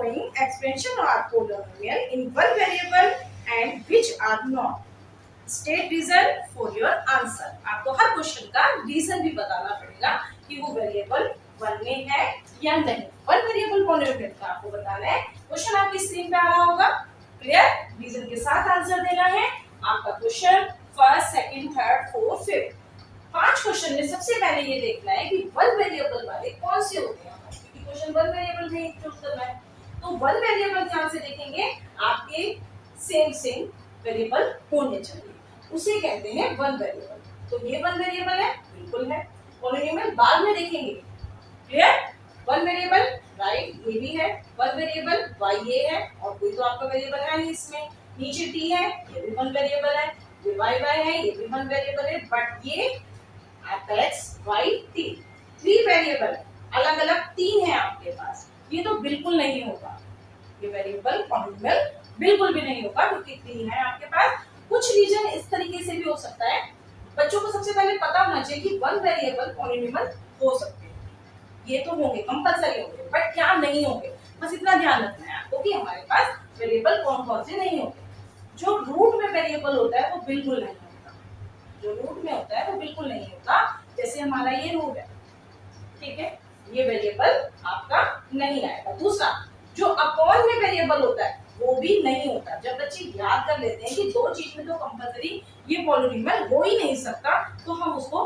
following expansion are polynomial in one variable and which are not. State reason for your answer. आपको हर question का reason भी बताना पड़ेगा कि वो वेरिएबल वन में है या नहीं. वन वेरिएबल पॉलिनोमियल का आपको बताना है. क्वेश्चन आपकी स्क्रीन पे आ रहा होगा. क्लियर? रीजन के साथ आंसर देना है. आपका question first, second, third, fourth, fifth, 5 question में सबसे पहले ये देखना है कि वन वेरिएबल वाले कौन से होते हैं. क्योंकि क्वेश्चन वन वेरिएबल में चूज करना है, तो वन वेरिएबल ध्यान से देखेंगे. आपके सेम वेरिएबल होने चाहिए, उसे कहते हैं वन वेरिएबल. तो ये वन वेरिएबल है, बिल्कुल है. पॉलिनोमियल बाद में देखेंगे. क्लियर? वन वेरिएबल राइट ये भी है, वन वेरिएबल वाई ये है, और कोई तो आपका वेरिएबल है नहीं इसमें. नीचे टी है, ये भी वन वेरिएबल है. ये वाई है, ये भी वन वेरिएबल है. बट ये x y t 3 वेरिएबल अलग अलग 3 है आपके पास. ये तो बिल्कुल नहीं होगा. ये वेरिएबल पॉलिनोमियल बिल्कुल भी नहीं होगा क्योंकि 3 है आपके पास. कुछ रीजन इस तरीके से भी हो सकता है. बच्चों को सबसे पहले पता होना चाहिए कि वन वेरिएबल पॉलिनोमियल हो सकते हैं. ये तो होंगे, कंपलसरी होंगे, बट क्या नहीं होंगे. बस इतना ध्यान रखना है आपको कि हमारे पास वेरिएबल कौन कौन से नहीं होंगे. जो रूट में वेरिएबल होता है वो बिल्कुल नहीं होता. जो रूट में होता है वो बिल्कुल नहीं होता. जैसे हमारा ये रूट है, ठीक है, ये वेरिएबल आपका नहीं आएगा. दूसरा, जो अपॉन में वेरिएबल होता है वो भी नहीं होता. जब बच्चे याद कर लेते हैं कि दो चीज में तो कंपलसरी ये पॉलिनोमियल हो ही नहीं सकता, तो हम उसको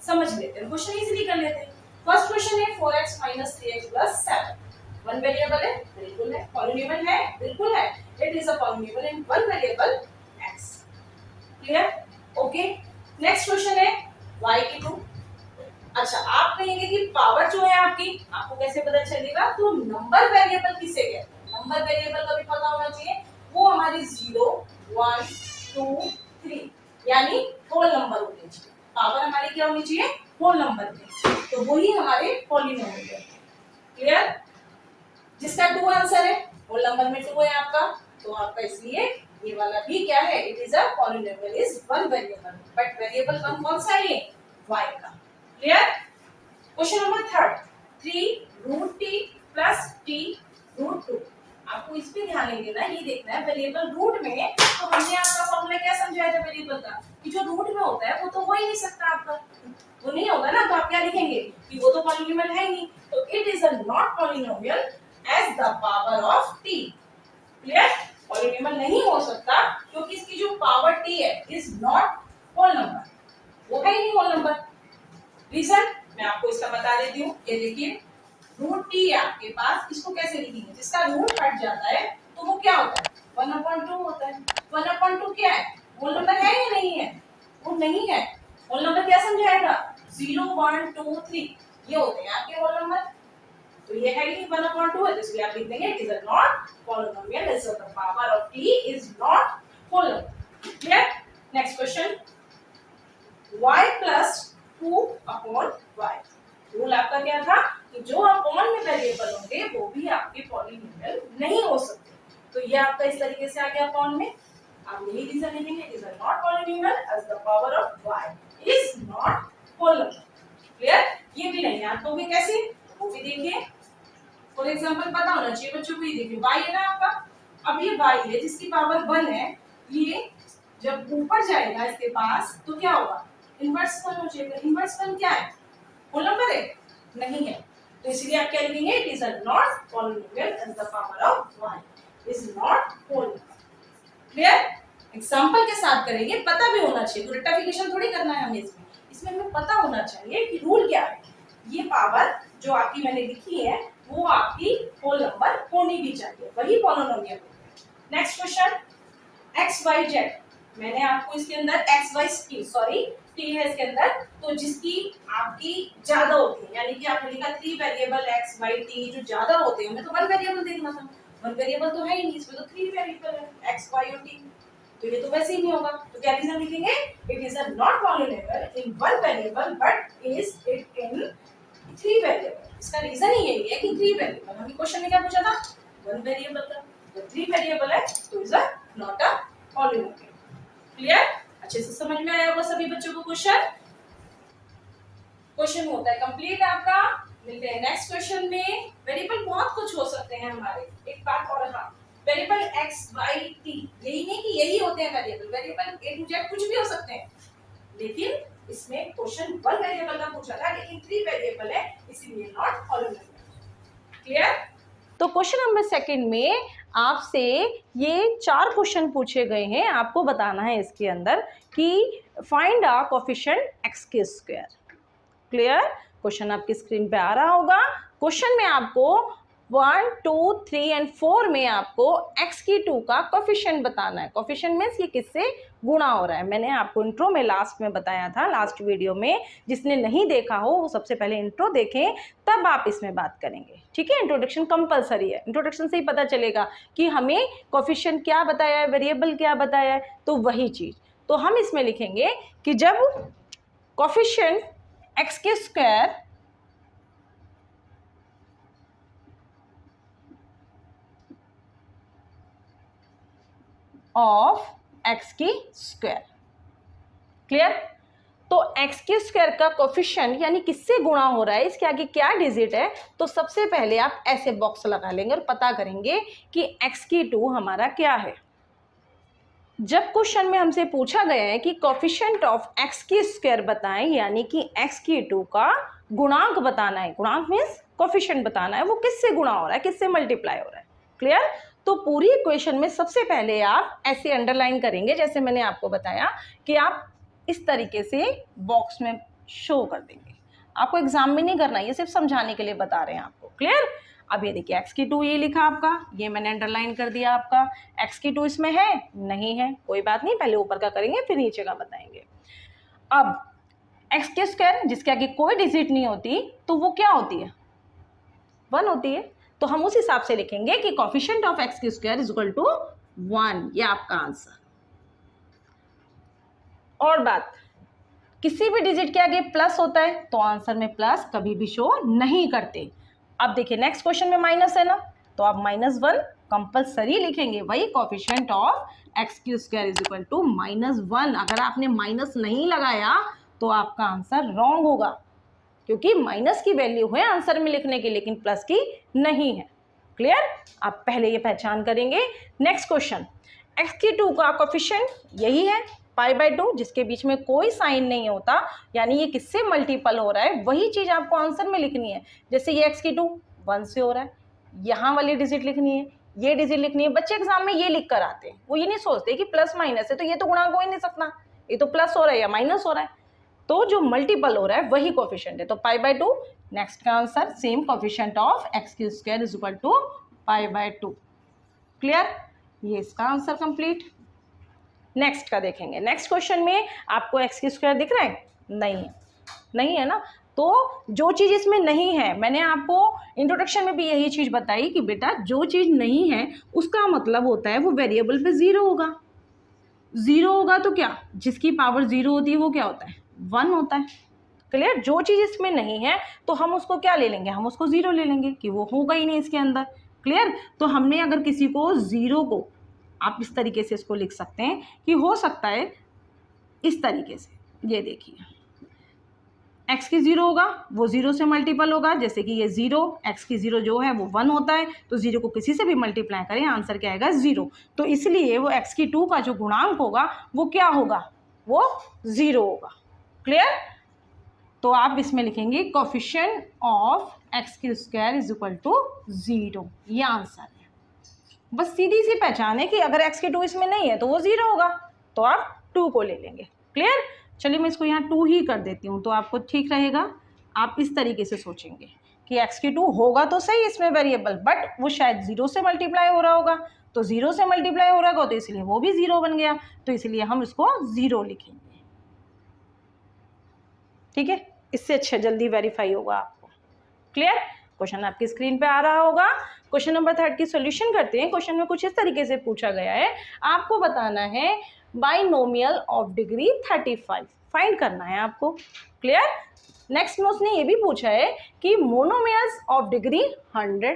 समझ लेते हैं, क्वेश्चन इजीली कर लेते हैं. फर्स्ट क्वेश्चन है 4x 3x 7. वन वेरिएबल है, बिल्कुल है. पॉलिनोमियल है, बिल्कुल है. It is a polynomial in one variable x. Clear? Okay. Next question है y की 2. अच्छा, आप कहेंगे कि पावर जो है आपकी, आपको कैसे पता चलेगा? तो नंबर वेरिएबल किसे कहते हैं? नंबर वेरिएबल का भी पता होना चाहिए. वो हमारी 0 1 2 3 यानी होल नंबर होने चाहिए. पावर हमारी क्या होनी चाहिए? होल नंबर में. तो वही हमारे पॉलिनोमियल है. क्लियर? जिसका 2 आंसर है, होल नंबर में 2 है आपका, तो आपका इसलिए ये वाला भी क्या है? It is a polynomial is one variable. But variable कौन सा है? ये y का. Clear? Question number third, 3 root t plus t root 2. आपको इस पे ध्यान नहीं देना. ये देखना है वेरिएबल रूट में, तो हमने आपका फॉर्मूला क्या समझाया था वेरिएबल का, कि जो रूट में होता है वो तो हो ही नहीं सकता आपका. वो नहीं होगा ना, तो आप क्या लिखेंगे कि वो तो पॉलिनोमियल है ही नहीं. तो it is a not polynomial as the power of t. Clear? Polynomial नहीं हो सकता क्योंकि इसकी जो पावर टी है इज नॉट होल नंबर. वो है ही नहीं होल नंबर. रीजन मैं आपको इसका बता देती हूँ. ये देखिए, रूट टी है आपके पास. इसको कैसे लिखेंगे? जिसका रूट हट जाता है तो वो क्या होता है? 1/2 होता है. 1/2 क्या है? होल नंबर है या नहीं है? वो नहीं है. होल नंबर क्या समझाएगा? 0 1 2 3 ये होते हैं आपके होल नंबर. तो ये है ही 1/2 है, तो इसलिए आप लिख देंगे it is a not polynomial as the power of t is not whole number. Clear? Next question, y plus 2/y. Rule आपका क्या था कि जो अपॉन में वेरिएबल होंगे वो भी आपके पॉलिनोमियल नहीं हो सकते. तो ये आपका इस तरीके से आ गया अपॉन में. आप यही रीजन लिखेंगे, it is not polynomial as the power of y is not whole number. Clear? ये भी नहीं है. तो भी कैसे? वो भी देखिए. फॉर एग्जांपल पता होना चाहिए बच्चों को. ये देखिए y है ना आपका. अब ये y है जिसकी पावर 1 है. ये जब ऊपर जाएगा इसके पास तो क्या होगा? इनवर्स 1 हो जाएगा. इनवर्स 1 क्या है? होल नंबर है? नहीं है. तो इसलिए आप क्या लिखेंगे? It is a not polynomial as the power of y is not whole number. Clear? Example के साथ करेंगे. पता भी होना चाहिए. तो रेक्टिफिकेशन थोड़ी करना है हमें इसमें हमें पता होना चाहिए कि रूल क्या है. ये पावर जो आपकी मैंने लिखी है वो आपकी होल नंबर होनी भी चाहिए, वही पॉलिनोमियल होता है. Next question, x y z. मैंने आपको इसके अंदर x y t है इसके अंदर, तो जिसकी आपकी ज्यादा होती है, यानी कि आपने लिखा 3 वेरिएबल x y t जो ज्यादा होते हैं. हमें तो वन वेरिएबल देखना था. वन वेरिएबल तो है ही नहीं, इसमें तो 3 वेरिएबल है x y और t. तो ये तो वैसे ही नहीं होगा. तो क्या रीजन लिखेंगे? It is a not polynomial in one variable but is it in 3 variable. इसका रीजन ही यही है कि 3 वेरिएबल. हमें क्वेश्चन में क्या पूछा था? वन वेरिएबल का. तो 3 वेरिएबल है तो is a not a polynomial. Clear? अच्छे से समझ में आया होगा सभी बच्चों को. क्वेश्चन होता है कंप्लीट आपका. मिलते हैं नेक्स्ट क्वेश्चन में. वेरिएबल बहुत कुछ हो सकते हैं हमारे. एक एक बात और, हाँ, वेरिएबल x y t, यही नहीं कि यही होते हैं variable, variable a to z कुछ भी हो सकते हैं, लेकिन इसमें क्वेश्चन 1 वेरिएबल का पूछा था, लेकिन 3 वेरिएबल है, इसीलिए नॉट फॉलोइंग। क्लियर? तो क्वेश्चन नंबर सेकंड में आपसे ये 4 क्वेश्चन पूछे गए हैं, आपको बताना है इसके अंदर कि फाइंड अ कोएफिशिएंट x के स्क्वायर। क्लियर? क्वेश्चन आपकी स्क्रीन पे आ रहा होगा। क्वेश्चन में आपको 1, 2, 3 एंड 4 में आपको x की 2 का कोएफिशिएंट बताना है। कोएफिशिएंट मींस ये किससे गुणा हो रहा है। मैंने आपको इंट्रो में लास्ट में बताया था, लास्ट वीडियो में, जिसने नहीं देखा हो वो सबसे पहले इंट्रो देखें, तब आप इसमें बात करेंगे। ठीक है, इंट्रोडक्शन कंपलसरी है, इंट्रोडक्शन से ही पता चलेगा कि हमें कोएफिशिएंट क्या बताया है, वेरिएबल क्या बताया है, तो वही चीज। तो हम इसमें लिखेंगे कि जब कोएफिशिएंट x के स्क्वायर ऑफ x की स्क्वायर। क्लियर? तो x के स्क्वायर का कोएफिशिएंट यानी किससे गुणा हो रहा है, इसके आगे क्या डिजिट है, तो सबसे पहले आप ऐसे बॉक्स लगा लेंगे और पता करेंगे कि x की 2 हमारा क्या है। जब क्वेश्चन में हमसे पूछा गया है कि कोएफिशिएंट ऑफ x की स्क्वायर बताएं, यानी कि x की 2 का गुणांक बताना है, गुणांक मींस कोएफिशिएंट बताना है, वो किससे गुणा हो रहा है, किससे मल्टीप्लाई हो रहा है। क्लियर? तो पूरी इक्वेशन में सबसे पहले आप ऐसे अंडरलाइन करेंगे, जैसे मैंने आपको बताया कि आप इस तरीके से बॉक्स में शो कर देंगे। आपको एग्जाम में नहीं करना, ये सिर्फ समझाने के लिए बता रहे हैं आपको। क्लियर? अब ये देखिए x की 2 ये लिखा आपका, ये मैंने अंडरलाइन कर दिया आपका। x की 2 इसमें है नहीं है, कोई बात नहीं, पहले ऊपर का करेंगे फिर नीचे का बताएंगे। अब x के स्क्वायर जिसके आगे कोई डिजिट नहीं होती, तो वो क्या होती है, 1 होती है। तो हम उस हिसाब से लिखेंगे कि कोएफिशिएंट ऑफ x की स्क्वायर इज इक्वल टू 1, ये आपका आंसर। और बात, किसी भी डिजिट के आगे प्लस होता है तो आंसर में प्लस कभी भी शो नहीं करते। अब देखिए नेक्स्ट क्वेश्चन में माइनस है ना, तो आप -1 कंपलसरी लिखेंगे, वही कोएफिशिएंट ऑफ x की स्क्वायर इज इक्वल टू -1। अगर आपने माइनस नहीं लगाया तो आपका आंसर रॉन्ग होगा, क्योंकि माइनस की वैल्यू है आंसर में लिखने की, लेकिन प्लस की नहीं है। क्लियर? आप पहले ये पहचान करेंगे। नेक्स्ट क्वेश्चन, x की 2 का कोएफिशिएंट यही है π/2, जिसके बीच में कोई साइन नहीं होता, यानी ये किससे मल्टीपल हो रहा है, वही चीज आपको आंसर में लिखनी है। जैसे ये x की 2 1 से हो रहा है, यहाँ वाली डिजिट लिखनी है, ये डिजिट लिखनी है। बच्चे एग्जाम में ये लिख कर आते हैं, वो ये नहीं सोचते कि प्लस माइनस है तो ये तो गुणांक हो ही नहीं सकता, ये तो प्लस हो रहा है या माइनस हो रहा है। तो जो मल्टीपल हो रहा है वही कोएफिशिएंट है, तो π/2 नेक्स्ट का answer same coefficient of x की square is equal to π/2। Clear? ये इसका आंसर कंप्लीट। नेक्स्ट का देखेंगे। नेक्स्ट क्वेश्चन में आपको x की स्क्वायर दिख रहा है, नहीं है, नहीं है ना। तो जो चीज़ इसमें नहीं है, मैंने आपको इंट्रोडक्शन में भी यही चीज़ बताई कि बेटा जो चीज़ नहीं है उसका मतलब होता है वो वेरिएबल पे 0 होगा। 0 होगा तो क्या, जिसकी पावर 0 होती है वो क्या होता है, 1 होता है। क्लियर? जो चीज़ इसमें नहीं है तो हम उसको क्या ले लेंगे, हम उसको 0 ले लेंगे कि वो होगा ही नहीं इसके अंदर। क्लियर? तो हमने अगर किसी को 0 को, आप इस तरीके से इसको लिख सकते हैं कि हो सकता है इस तरीके से, ये देखिए x की 0 होगा वो 0 से मल्टीपल होगा, जैसे कि ये 0, x की 0 जो है वो 1 होता है, तो 0 को किसी से भी मल्टीप्लाई करें आंसर क्या आएगा 0। तो इसलिए वो x की 2 का जो गुणांक होगा वो क्या होगा, वो 0 होगा। क्लियर? तो आप इसमें लिखेंगे कोएफिशिएंट ऑफ x की स्क्वायर इज इक्वल टू 0, ये आंसर है। बस सीधी सी पहचान है कि अगर x की 2 इसमें नहीं है तो वो 0 होगा, तो आप 2 को ले लेंगे। क्लियर? चलिए मैं इसको यहाँ 2 ही कर देती हूँ तो आपको ठीक रहेगा। आप इस तरीके से सोचेंगे कि x की 2 होगा तो सही इसमें वेरिएबल, बट वो शायद 0 से मल्टीप्लाई हो रहा होगा, तो 0 से मल्टीप्लाई हो रहा होगा तो इसलिए वो भी 0 बन गया, तो इसलिए हम इसको 0 लिखेंगे। ठीक है, इससे अच्छा जल्दी वेरीफाई होगा आपको। क्लियर? क्वेश्चन आपकी स्क्रीन पे आ रहा होगा। क्वेश्चन नंबर 3 की सॉल्यूशन करते हैं। क्वेश्चन में कुछ इस तरीके से पूछा गया है, आपको बताना है बाइनोमियल ऑफ डिग्री 35 फाइंड करना है आपको। क्लियर? नेक्स्ट में उसने ये भी पूछा है कि मोनोमियल्स ऑफ डिग्री 100,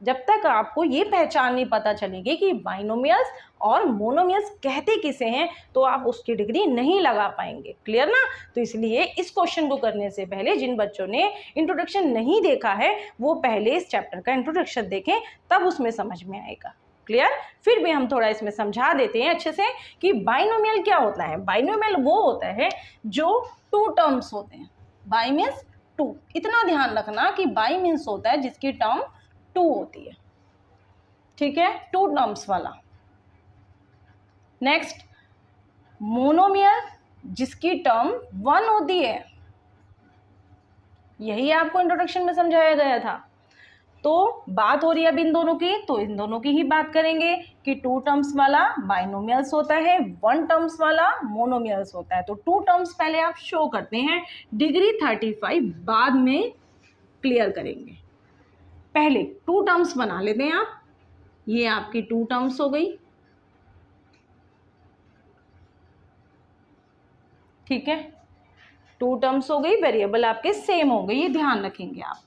जब तक आपको ये पहचान नहीं पता चलेगी कि बाइनोमियल्स और मोनोमियल्स कहते किसे हैं, तो आप उसकी डिग्री नहीं लगा पाएंगे। क्लियर ना? तो इसलिए इस क्वेश्चन को करने से पहले जिन बच्चों ने इंट्रोडक्शन नहीं देखा है वो पहले इस चैप्टर का इंट्रोडक्शन देखें, तब उसमें समझ में आएगा। क्लियर? फिर भी हम थोड़ा इसमें समझा देते हैं अच्छे से कि बाइनोमियल क्या होता है। बाइनोमियल वो होता है जो टू टर्म्स होते हैं। बाई मीन्स टू, इतना ध्यान रखना कि बाई मीन्स होता है जिसकी टर्म टू होती है। ठीक है, टू टर्म्स वाला। नेक्स्ट, मोनोमियल जिसकी टर्म वन होती है। यही आपको इंट्रोडक्शन में समझाया गया था। तो बात हो रही है अब इन दोनों की, तो इन दोनों की ही बात करेंगे कि टू टर्म्स वाला बाइनोमियल्स होता है, वन टर्म्स वाला मोनोमियल्स होता है। तो टू टर्म्स पहले आप शो करते हैं, डिग्री 35 बाद में क्लियर करेंगे। पहले टू टर्म्स बना लेते हैं आप। ये आपकी टू टर्म्स हो गई, ठीक है, टू टर्म्स हो गई, वेरिएबल आपके सेम हो गई, ये ध्यान रखेंगे आप।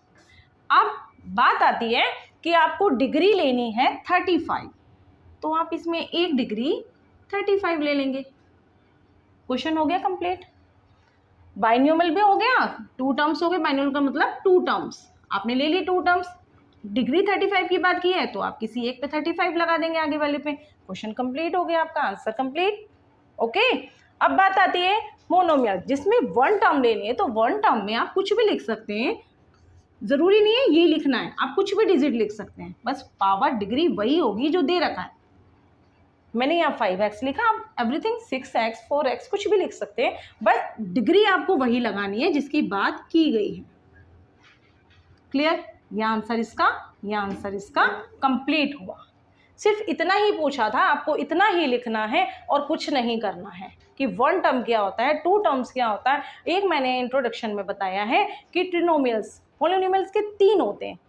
अब बात आती है कि आपको डिग्री लेनी है 35, तो आप इसमें एक डिग्री 35 ले लेंगे। क्वेश्चन हो गया कंप्लीट। बाइनोमियल भी हो गया, टू टर्म्स हो गए, बाइनोमियल का मतलब टू टर्म्स, आपने ले ली टू टर्म्स। डिग्री 35 की बात की है तो आप किसी एक पे 35 लगा देंगे आगे वाले पे। क्वेश्चन कंप्लीट हो गया, आपका आंसर कंप्लीट। ओके, अब बात आती है मोनोमियल जिसमें वन टर्म लेनी है। तो वन टर्म में आप कुछ भी लिख सकते हैं, जरूरी नहीं है ये लिखना है, आप कुछ भी डिजिट लिख सकते हैं, बस पावर डिग्री वही होगी जो दे रखा है। मैंने यहाँ 5x लिखा, आप एवरीथिंग 6x 4x कुछ भी लिख सकते हैं, बस डिग्री आपको वही लगानी है जिसकी बात की गई है। क्लियर? यह आंसर इसका कंप्लीट हुआ। सिर्फ इतना ही पूछा था, आपको इतना ही लिखना है और कुछ नहीं करना है कि वन टर्म क्या होता है, टू टर्म्स क्या होता है। एक मैंने इंट्रोडक्शन में बताया है कि ट्रिनोमियल्स, पॉलिनोमियल्स के तीन होते हैं।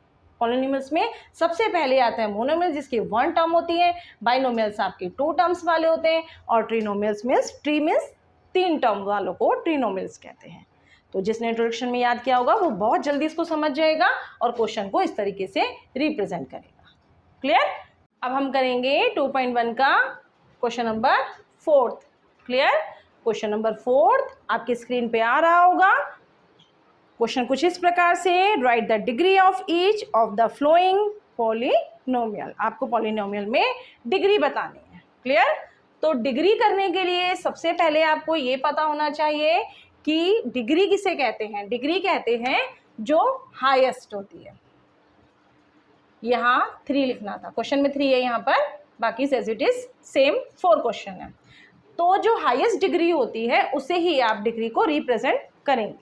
पॉलिनोमियल्स में सबसे पहले आता है मोनोमियल जिसकी वन टर्म होती है, बाइनोमियल्स आपके टू टर्म्स वाले होते हैं, और ट्रिनोमियल्स मीन्स तीन टर्म वालों को ट्रिनोमियल्स कहते हैं। तो जिसने इंट्रोडक्शन में याद किया होगा वो बहुत जल्दी इसको समझ जाएगा और क्वेश्चन को इस तरीके से रिप्रेजेंट करेगा। क्लियर? अब हम करेंगे 2.1 का question number 4। Clear? Question number 4 आपकी स्क्रीन पे आ रहा होगा। क्वेश्चन कुछ इस प्रकार से, right the degree of each of the flowing polynomial. आपको पॉलिनोमियल में डिग्री बतानी है। क्लियर? तो डिग्री करने के लिए सबसे पहले आपको ये पता होना चाहिए कि डिग्री किसे कहते हैं। डिग्री कहते हैं जो हाईएस्ट होती है। यहाँ 3 लिखना था, क्वेश्चन में 3 है यहाँ पर, बाकी as it is same 4 question है। तो जो हाईएस्ट डिग्री होती है उसे ही आप डिग्री को रिप्रेजेंट करेंगे।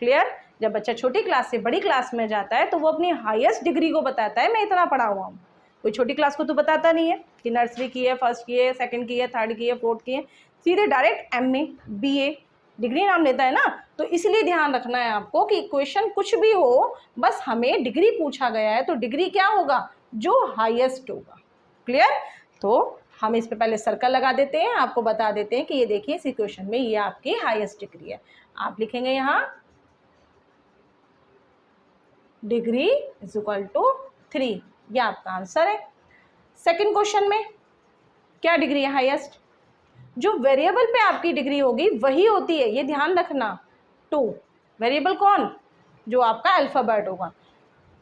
क्लियर? जब बच्चा छोटी क्लास से बड़ी क्लास में जाता है तो वो अपनी हाईएस्ट डिग्री को बताता है, मैं इतना पढ़ा हुआ हूँ। कोई छोटी क्लास को तो बताता नहीं है कि नर्सरी की है, फर्स्ट की है, सेकंड की है, थर्ड की है, फोर्थ की है, सीधे डायरेक्ट MA BA डिग्री नाम लेता है ना। तो इसलिए ध्यान रखना है आपको कि क्वेश्चन कुछ भी हो, बस हमें डिग्री पूछा गया है तो डिग्री क्या होगा, जो हाईएस्ट होगा। क्लियर? तो हम इस पे पहले सर्कल लगा देते हैं, आपको बता देते हैं कि ये देखिए इस क्वेश्चन में ये आपकी हाईएस्ट डिग्री है। आप लिखेंगे यहाँ डिग्री इज इक्वल टू 3, ये आपका आंसर है। सेकंड क्वेश्चन में क्या डिग्री है हाईएस्ट, जो वेरिएबल पे आपकी डिग्री होगी वही होती है, ये ध्यान रखना। 2 वेरिएबल कौन, जो आपका अल्फाबेट होगा।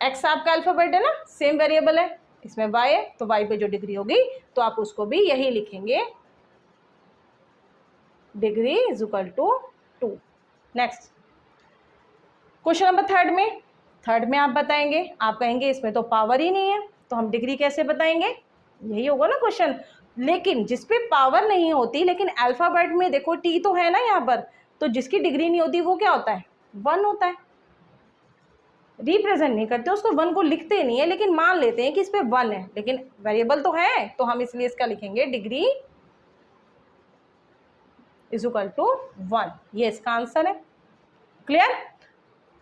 x आपका अल्फाबेट है ना, सेम वेरिएबल है, इसमें y है तो y पे जो डिग्री होगी तो आप उसको भी यही लिखेंगे, degree is equal to 2। Next question number third में आप बताएंगे, आप कहेंगे इसमें तो पावर ही नहीं है तो हम डिग्री कैसे बताएंगे, यही होगा ना क्वेश्चन। लेकिन जिस पे पावर नहीं होती लेकिन अल्फाबेट में देखो T तो है ना यहाँ पर, तो जिसकी डिग्री नहीं होती वो क्या होता है, 1 होता है। रिप्रेजेंट नहीं करते उसको, 1 को लिखते नहीं है लेकिन मान लेते हैं कि इस पे 1 है, लेकिन वेरिएबल तो है तो हम इसलिए इसका लिखेंगे डिग्री इज इक्वल टू 1, ये इसका आंसर है। क्लियर?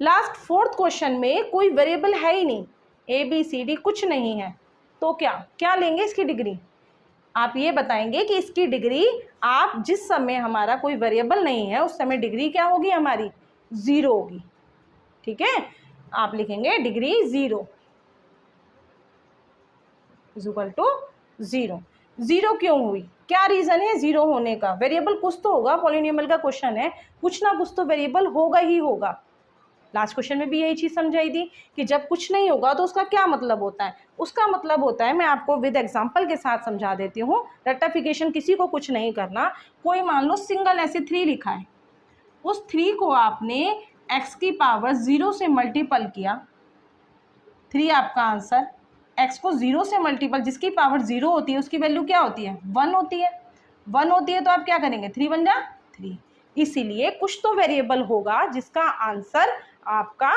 लास्ट 4th क्वेश्चन में कोई वेरिएबल है ही नहीं, ABCD कुछ नहीं है, तो क्या लेंगे इसकी डिग्री। आप ये बताएंगे कि इसकी डिग्री, आप जिस समय हमारा कोई वेरिएबल नहीं है उस समय डिग्री क्या होगी हमारी, 0 होगी। ठीक है? आप लिखेंगे डिग्री 0। Is equal to 0। 0 क्यों हुई, क्या रीज़न है 0 होने का? वेरिएबल कुछ तो होगा, पॉलिनोमियल का क्वेश्चन है, कुछ ना कुछ तो वेरिएबल होगा ही होगा। लास्ट क्वेश्चन में भी यही चीज़ समझाई थी कि जब कुछ नहीं होगा तो उसका क्या मतलब होता है। उसका मतलब होता है, मैं आपको विद एग्जांपल के साथ समझा देती हूँ, रेक्टिफिकेशन किसी को कुछ नहीं करना। कोई मान लो सिंगल ऐसे 3 लिखा है, उस 3 को आपने x की पावर 0 से मल्टीपल किया, 3 आपका आंसर। x को 0 से मल्टीपल, जिसकी पावर 0 होती है उसकी वैल्यू क्या होती है, 1 होती है। 1 होती है तो आप क्या करेंगे, 3 बन जा 3। इसीलिए कुछ तो वेरिएबल होगा जिसका आंसर आपका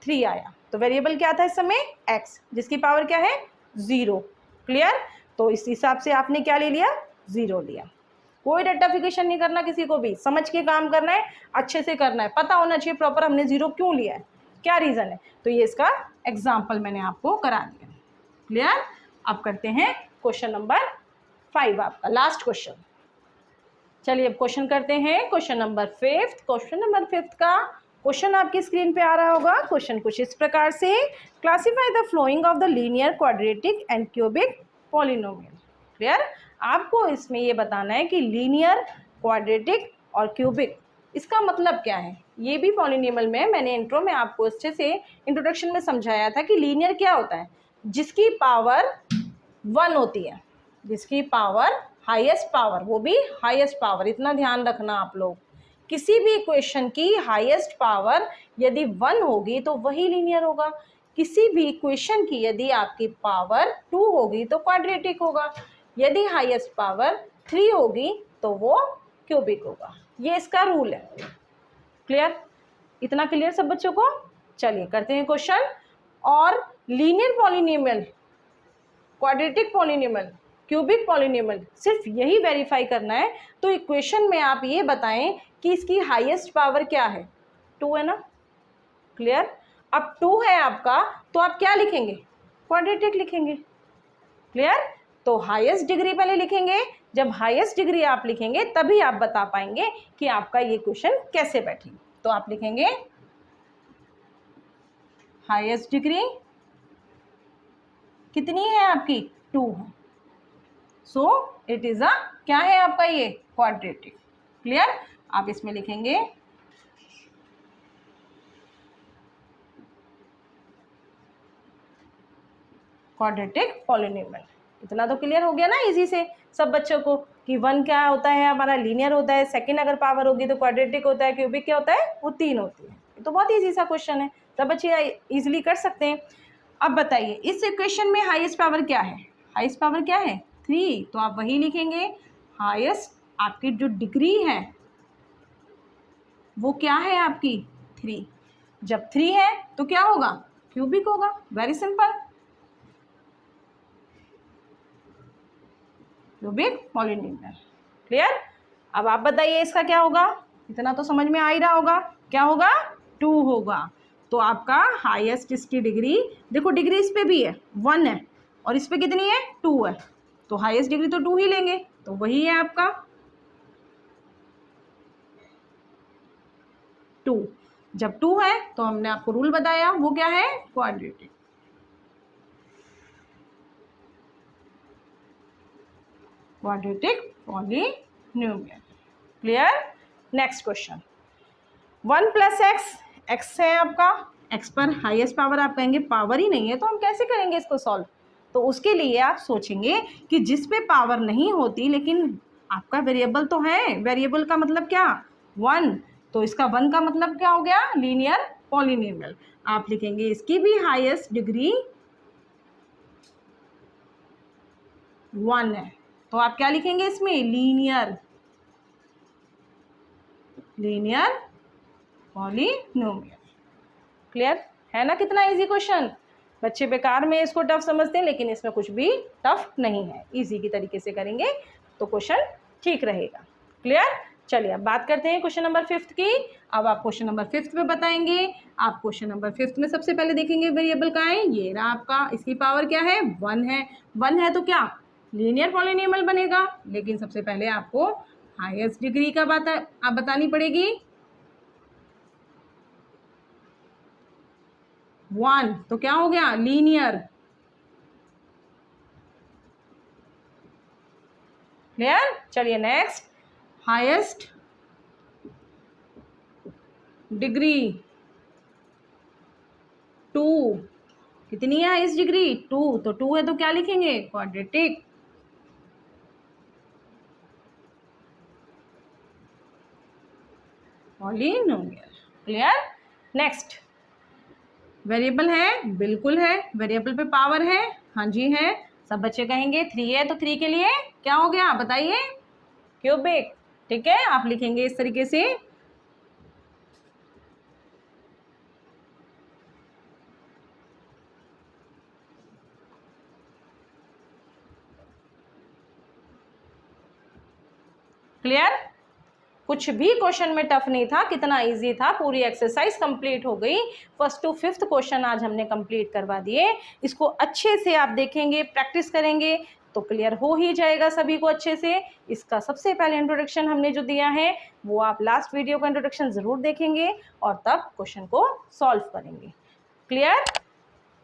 3 आया। तो वेरिएबल क्या था इस समय, x, जिसकी पावर क्या है 0। क्लियर? तो इस हिसाब से आपने क्या ले लिया, 0 लिया। कोई रेक्टिफिकेशन नहीं करना, किसी को भी समझ के काम करना है, अच्छे से करना है, पता होना चाहिए प्रॉपर हमने 0 क्यों लिया है, क्या रीज़न है। तो ये इसका एग्जाम्पल मैंने आपको करा दिया। क्लियर? अब करते हैं क्वेश्चन नंबर 5, आपका लास्ट क्वेश्चन। चलिए अब क्वेश्चन करते हैं क्वेश्चन नंबर 5। क्वेश्चन नंबर 5 का क्वेश्चन आपकी स्क्रीन पे आ रहा होगा। क्वेश्चन कुछ इस प्रकार से, classify the flowing of the linear, quadratic and cubic polynomial. Clear? आपको इसमें ये बताना है कि लीनियर, क्वाड्रेटिक और क्यूबिक, इसका मतलब क्या है। ये भी पॉलिनोमियल में मैंने इंट्रो में आपको अच्छे से इंट्रोडक्शन में समझाया था कि लीनियर क्या होता है, जिसकी पावर 1 होती है, जिसकी पावर हाईएस्ट पावर, वो भी हाईएस्ट पावर, इतना ध्यान रखना आप लोग। किसी भी इक्वेशन की हाईएस्ट पावर यदि 1 होगी तो वही लीनियर होगा। किसी भी इक्वेशन की यदि आपकी पावर 2 होगी तो क्वाड्रेटिक होगा। यदि हाईएस्ट पावर 3 होगी तो वो क्यूबिक होगा। ये इसका रूल है। क्लियर? इतना क्लियर सब बच्चों को? चलिए करते हैं क्वेश्चन। और linear polynomial, quadratic polynomial, cubic polynomial, सिर्फ यही वेरीफाई करना है। तो इक्वेशन में आप ये बताएं कि इसकी हाईएस्ट पावर क्या है, 2 है ना। क्लियर? अब 2 है आपका तो आप क्या लिखेंगे, क्वाड्रेटिक लिखेंगे। क्लियर? तो हाईएस्ट डिग्री पहले लिखेंगे, जब हाईएस्ट डिग्री आप लिखेंगे तभी आप बता पाएंगे कि आपका ये क्वेश्चन कैसे बैठेगा। तो आप लिखेंगे हाईएस्ट डिग्री कितनी है आपकी, 2 है। सो इट इज अ, क्या है आपका ये, क्वाड्रेटिक। क्लियर? आप इसमें लिखेंगे क्वाड्रेटिक पॉलिनोमियल। इतना तो क्लियर हो गया ना इजी से सब बच्चों को कि 1 क्या होता है हमारा, लीनियर होता है। सेकंड अगर पावर होगी तो क्वाड्रेटिक होता है। क्यूबिक क्या होता है, वो 3 होती है। ये तो बहुत इजी सा क्वेश्चन है, सब बच्चे इजीली कर सकते हैं। अब बताइए इस इक्वेशन में हाईएस्ट पावर क्या है, हाईएस्ट पावर क्या है 3, तो आप वही लिखेंगे। हाईएस्ट आपकी जो डिग्री है वो क्या है आपकी 3। जब 3 है तो क्या होगा, क्यूबिक होगा। Very simple, cubic polynomial. Clear? अब आप बताइए इसका क्या होगा, इतना तो समझ में आ ही रहा होगा, क्या होगा 2 होगा। तो आपका हाईएस्ट इसकी डिग्री, देखो डिग्री इस पे भी है 1 है और इस पे कितनी है 2 है, तो हाईएस्ट डिग्री तो 2 ही लेंगे, तो वही है आपका 2। जब 2 है तो हमने आपको रूल बताया, वो क्या है, quadratic. Quadratic polynomial. Clear? Next question, 1 plus x, x है आपका, एक्स पर हाईएस्ट पावर आप कहेंगे पावर ही नहीं है तो हम कैसे करेंगे इसको सॉल्व। तो उसके लिए आप सोचेंगे कि जिस पे पावर नहीं होती लेकिन आपका वेरिएबल तो है, वेरिएबल का मतलब क्या 1, तो इसका 1 का मतलब क्या हो गया, लीनियर पॉलिनोमियल। आप लिखेंगे इसकी भी हाईएस्ट डिग्री 1 है, तो आप क्या लिखेंगे इसमें, लीनियर, लीनियर पॉलिनोमियल। क्लियर है ना, कितना इजी क्वेश्चन। बच्चे बेकार में इसको टफ समझते हैं लेकिन इसमें कुछ भी टफ नहीं है, इजी की तरीके से करेंगे तो क्वेश्चन ठीक रहेगा। क्लियर? चलिए अब बात करते हैं क्वेश्चन नंबर 5 की। अब आप क्वेश्चन नंबर 5 पे बताएंगे। आप क्वेश्चन नंबर 5 में सबसे पहले देखेंगे वेरिएबल का है, ये रहा आपका, इसकी पावर क्या है 1 है। 1 है तो क्या लीनियर पॉलिनोमियल बनेगा, लेकिन सबसे पहले आपको हाईएस्ट डिग्री का बात आप बतानी पड़ेगी 1, तो क्या हो गया लीनियर। क्लियर? चलिए नेक्स्ट, हाईएस्ट डिग्री 2, कितनी है हाईएस्ट डिग्री? 2, तो 2 है तो क्या लिखेंगे? Quadratic. Polynomial. Clear? Next, variable है, बिल्कुल है। वेरिएबल पे पावर है, हाँ जी है। सब बच्चे कहेंगे 3 है तो 3 के लिए क्या हो गया बताइए? क्यूबिक। ठीक है, आप लिखेंगे इस तरीके से। क्लियर? कुछ भी क्वेश्चन में टफ नहीं था, कितना इजी था। पूरी एक्सरसाइज कंप्लीट हो गई। फर्स्ट टू फिफ्थ क्वेश्चन आज हमने कंप्लीट करवा दिए। इसको अच्छे से आप देखेंगे, प्रैक्टिस करेंगे तो क्लियर हो ही जाएगा सभी को अच्छे से। इसका सबसे पहले इंट्रोडक्शन हमने जो दिया है वो आप लास्ट वीडियो का इंट्रोडक्शन ज़रूर देखेंगे और तब क्वेश्चन को सॉल्व करेंगे। क्लियर?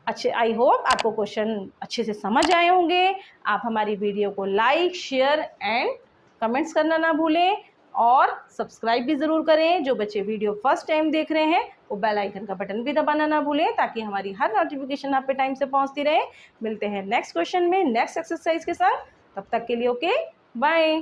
अच्छे, आई होप आपको क्वेश्चन अच्छे से समझ आए होंगे। आप हमारी वीडियो को लाइक, शेयर एंड कमेंट्स करना ना भूलें और सब्सक्राइब भी ज़रूर करें। जो बच्चे वीडियो फर्स्ट टाइम देख रहे हैं वो बेल आइकन का बटन भी दबाना ना भूलें ताकि हमारी हर नोटिफिकेशन आप पे टाइम से पहुंचती रहे। मिलते हैं नेक्स्ट क्वेश्चन में नेक्स्ट एक्सरसाइज के साथ। तब तक के लिए ओके, बाय।